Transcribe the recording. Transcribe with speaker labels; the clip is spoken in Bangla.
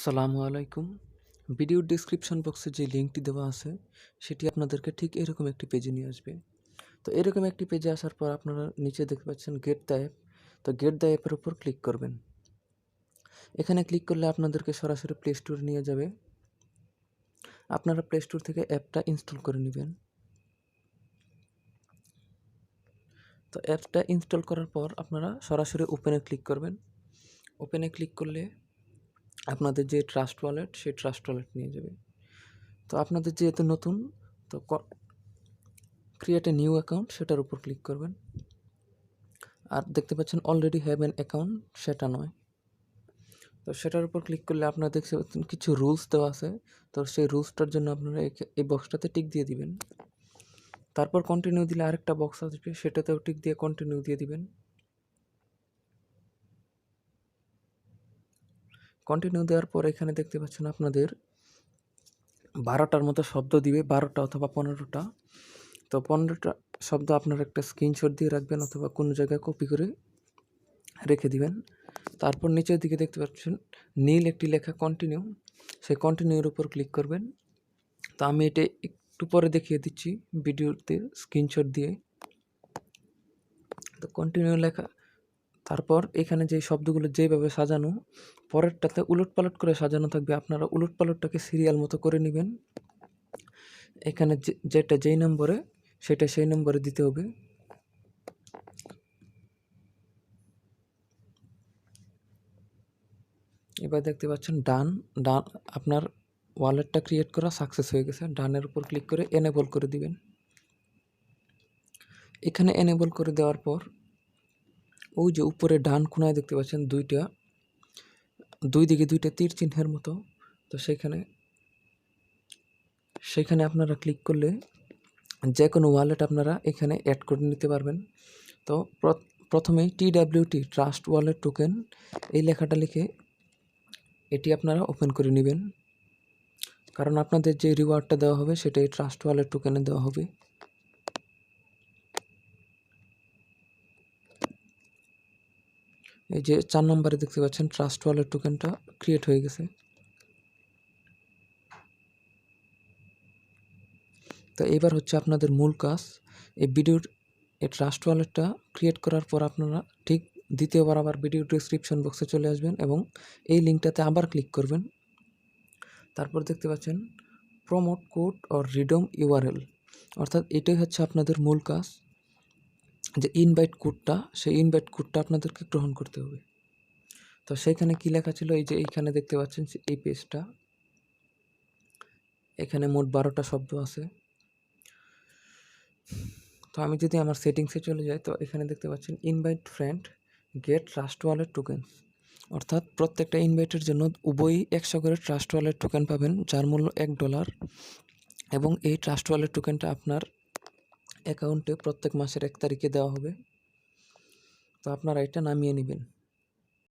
Speaker 1: আসসালামু আলাইকুম। ভিডিওর ডেসক্রিপশন বক্সে যে লিঙ্কটি দেওয়া আছে সেটি আপনাদেরকে ঠিক এরকম একটি পেজে নিয়ে আসবে। তো এরকম একটি পেজে আসার পর আপনারা নিচে দেখতে পাচ্ছেন গেট দ্য অ্যাপ। তো গেট দ্য অ্যাপের উপর ক্লিক করবেন। এখানে ক্লিক করলে আপনাদেরকে সরাসরি প্লে স্টোরে নিয়ে যাবে। আপনারা প্লে স্টোর থেকে অ্যাপটা ইনস্টল করে নেবেন। তো অ্যাপটা ইনস্টল করার পর আপনারা সরাসরি ওপেনে ক্লিক করবেন। ওপেনে ক্লিক করলে আপনাদের যে ট্রাস্ট ওয়ালেট সেই ট্রাস্ট ওয়ালেট নিয়ে যাবে। তো আপনাদের যেহেতু নতুন, তো ক্রিয়েট এ নিউ অ্যাকাউন্ট সেটার উপর ক্লিক করবেন। আর দেখতে পাচ্ছেন অলরেডি হ্যাভ অ্যান অ্যাকাউন্ট, সেটা নয়। তো সেটার উপর ক্লিক করলে আপনারা দেখতে পাচ্ছেন কিছু রুলস দেওয়া আছে। তো সেই রুলসটার জন্য আপনারা এই বক্সটাতে টিক দিয়ে দিবেন। তারপর কন্টিনিউ দিলে আরেকটা বক্স আসবে, সেটাতেও টিক দিয়ে কন্টিনিউ দিয়ে দিবেন। কন্টিনিউ দেওয়ার পর এখানে দেখতে পাচ্ছেন আপনাদের 12টার মতো শব্দ দিবে, 12টা অথবা 15টা। তো 15টা শব্দ আপনারা একটা স্ক্রিনশট দিয়ে রাখবেন অথবা কোনো জায়গায় কপি করে রেখে দিবেন। তারপর নিচের দিকে দেখতে পাচ্ছেন নীল একটি লেখা কন্টিনিউ, সেই কন্টিনিউর উপর ক্লিক করবেন। তো আমি এটা একটু পরে দেখিয়ে দিচ্ছি ভিডিওতে স্ক্রিনশট দিয়ে। তো কন্টিনিউ লেখা, তারপর এখানে যে শব্দগুলো যেভাবে সাজানো, পরেরটাতে উলটপালট করে সাজানো থাকবে, আপনারা উলটপালটটাকে সিরিয়াল মতো করে নেবেন। এখানে যেটা যেই নম্বরে সেটা সেই নম্বরে দিতে হবে। এবার দেখতে পাচ্ছেন ডান ডান আপনার ওয়ালেটটা ক্রিয়েট করা সাকসেস হয়ে গেছে। ডানের উপর ক্লিক করে এনেবল করে দিবেন। এখানে এনেবল করে দেওয়ার পর ওই যে উপরে ডান কোণায় দেখতে পাচ্ছেন দুই দিকে দুইটা তীর চিহ্নের মতো, তো সেখানে আপনারা ক্লিক করলে যে কোনো ওয়ালেট আপনারা এখানে অ্যাড করে নিতে পারবেন। তো প্রথমেই TWT ট্রাস্ট ওয়ালেট টোকেন এই লেখাটা লিখে এটি আপনারা ওপেন করে নেবেন, কারণ আপনাদের যে রিওয়ার্ডটা দেওয়া হবে সেটাই ট্রাস্ট ওয়ালেট টোকেনে দেওয়া হবে। এই যে 4 নম্বরে দেখতে পাচ্ছেন ট্রাস্ট ওয়ালেট টোকেনটা ক্রিয়েট হয়ে গেছে। তো এবার হচ্ছে আপনাদের মূল কাজ, এই ট্রাস্ট ওয়ালেটটা ক্রিয়েট করার পর আপনারা ঠিক দ্বিতীয়বার আবার ভিডিও ডেসক্রিপশন বক্সে চলে আসবেন এবং এই লিঙ্কটাতে আবার ক্লিক করবেন। তারপর দেখতে পাচ্ছেন প্রমোট কোড অর রিডম ইউআরএল, অর্থাৎ এটাই হচ্ছে আপনাদের মূল কাজ, যে ইনভাইট কোডটা, সেই ইনভাইট কোডটা আপনাদেরকে গ্রহণ করতে হবে। তো সেইখানে কী লেখা ছিল, এই যে এইখানে দেখতে পাচ্ছেন এই পেজটা, এখানে মোট 12টা শব্দ আছে। তো আমি যদি আমার সেটিংসে চলে যাই, তো এখানে দেখতে পাচ্ছেন invite friend get Trust Wallet token, অর্থাৎ প্রত্যেকটা ইনভাইটের জন্য উভয়ই 100 করে ট্রাস্ট ওয়ালেট টোকেন পাবেন, যার মূল্য $1। এবং এই ট্রাস্ট ওয়ালেট টোকেনটা আপনার অ্যাকাউন্টে প্রত্যেক মাসের 1 তারিখে দেওয়া হবে। তো আপনারা এটা নামিয়ে নেবেন।